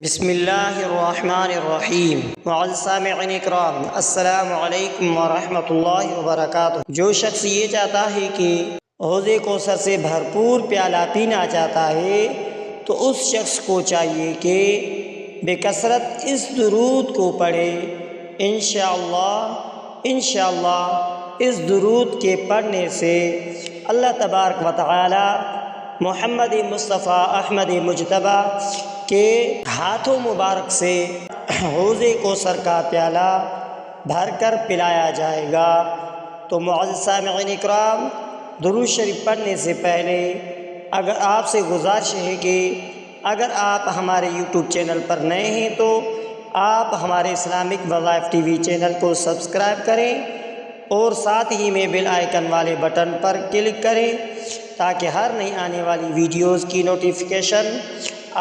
بسم اللہ الرحمن الرحیم۔ معزز سامعین اکرام، السلام علیکم ورحمۃ اللہ وبرکاتہ۔ جو شخص یہ چاہتا ہے کہ حوض کوثر سے بھرپور پیالہ پینا چاہتا ہے تو اس شخص کو چاہیے کہ بے کثرت اس درود کو پڑھے۔ انشاءاللہ اس درود کے پڑھنے سے اللہ تبارک و تعالی محمد مصطفیٰ احمد مجتبیٰ کے ہاتھوں مبارک سے حوض کوثر کا پیالہ بھر کر پلایا جائے گا۔ تو معزز سامعین اکرام، درود شریف پڑھنے سے پہلے اگر آپ سے گزارش ہے کہ اگر آپ ہمارے یوٹیوب چینل پر نئے ہیں تو آپ ہمارے اسلامک وظائف ٹی وی چینل کو سبسکرائب کریں اور ساتھ ہی میں بیل آئیکن والے بٹن پر کلک کریں تاکہ ہر نئی آنے والی ویڈیوز کی نوٹیفیکیشن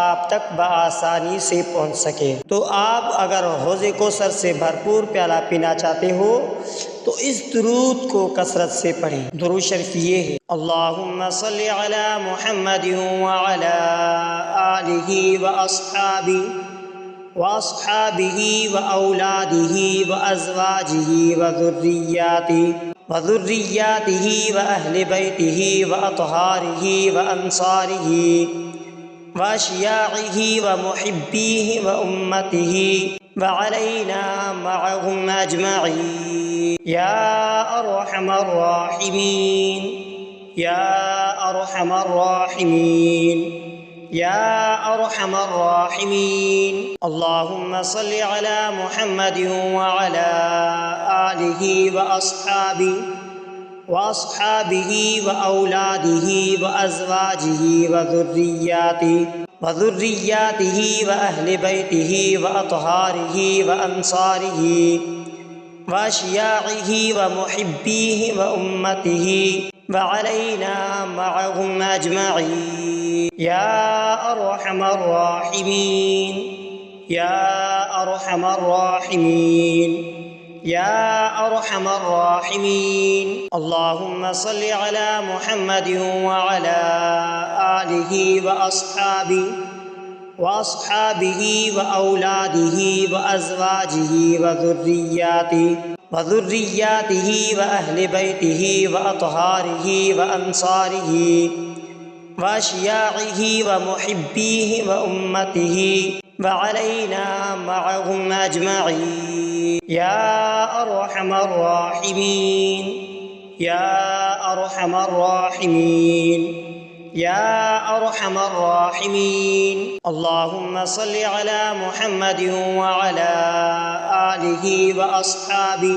آپ تک بآسانی سے پہنچ سکے۔ تو آپ اگر حوض کوثر سے بھرپور پیالہ پینا چاہتے ہو تو اس درود کو کثرت سے پڑھیں۔ درود شریف یہ ہے: اللہم صلی علی محمد وعلی آلہ واصحابہ واولادہ وازواجہ وذریاتہ واہل بیتہ واطہارہ وانصارہ واشیاعہ ومحبیہ وامتہ وعلینا معہم اجمعین یا ارحم الراحمین یا ارحم الراحمین یا ارحم الراحمین۔ اللہم صلی علی محمد وعلی آلہ واصحابہ واولادہ وازواجہ وذریاتہ واہل بیتہ واطہارہ وانصارہ واشیاعہ ومحبیہ وامتہ وعلینا معہم اجمعین یا ارحم الراحمین یا ارحم الراحمین یا ارحم الراحمین۔ اللہم صلی علی محمد وعلی آلہ واصحابہ واولادہ وازواجہ وذریاتہ واہل بیتہ واطہارہ وانصارہ واشیاعہ ومحبیہ وامتہ وعلینا معہم اجمعین یا ارحم الراحمین یا ارحم الراحمین یا ارحم الراحمین۔ اللہم صلی علی محمد وعلی آلہ واصحابہ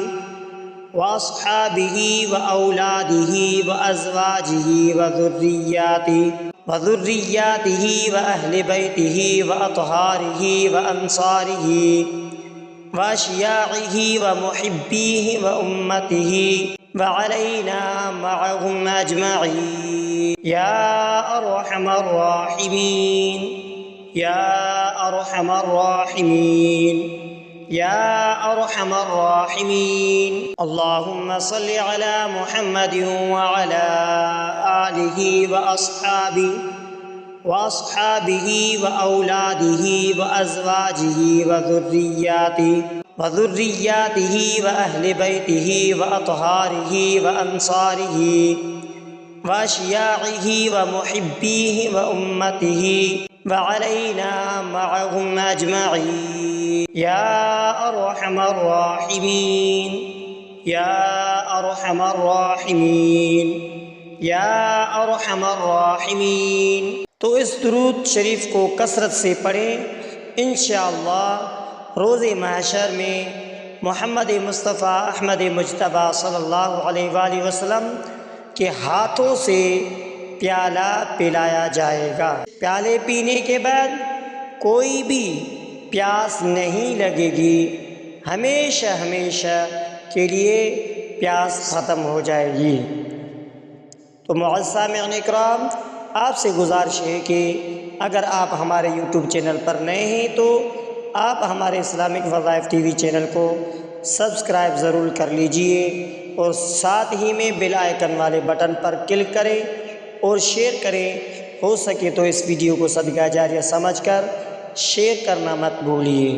واولادہ وازواجہ وذریاتہ واہل بیتہ واطہارہ وانصارہ واشیاعہ ومحبیہ وامتہ وعلینا معہم اجمعین یا ارحم الراحمین یا ارحم الراحمین یا ارحم الراحمین۔ اللہم صلی علی محمد وعلی آلہ واصحابہ واولادہ وازواجہ وذریاتہ واہل بیتہ واطہارہ وانصارہ واشیاعہ ومحبیہ وامتہ وعلینا معہم اجمعین یا ارحم الراحمین یا ارحم الراحمین یا ارحم الراحمین۔ تو اس درود شریف کو کثرت سے پڑھیں۔ انشاءاللہ روز محشر میں محمد مصطفیٰ احمد مجتبیٰ صلی اللہ علیہ وآلہ وسلم کے ہاتھوں سے پیالہ پلایا جائے گا۔ پیالے پینے کے بعد کوئی بھی پیاس نہیں لگے گی، ہمیشہ کے لیے پیاس ختم ہو جائے گی۔ تو معزز سامعین اکرام، آپ سے گزارش ہے کہ اگر آپ ہمارے یوٹیوب چینل پر نئے ہیں تو آپ ہمارے اسلامک وظائف ٹی وی چینل کو سبسکرائب ضرور کر لیجئے اور ساتھ ہی میں بیل آئیکن والے بٹن پر کلک کریں اور شیئر کریں۔ ہو سکے تو اس ویڈیو کو صدقہ جاریہ سمجھ کر شیئر کرنا مت بھولیے۔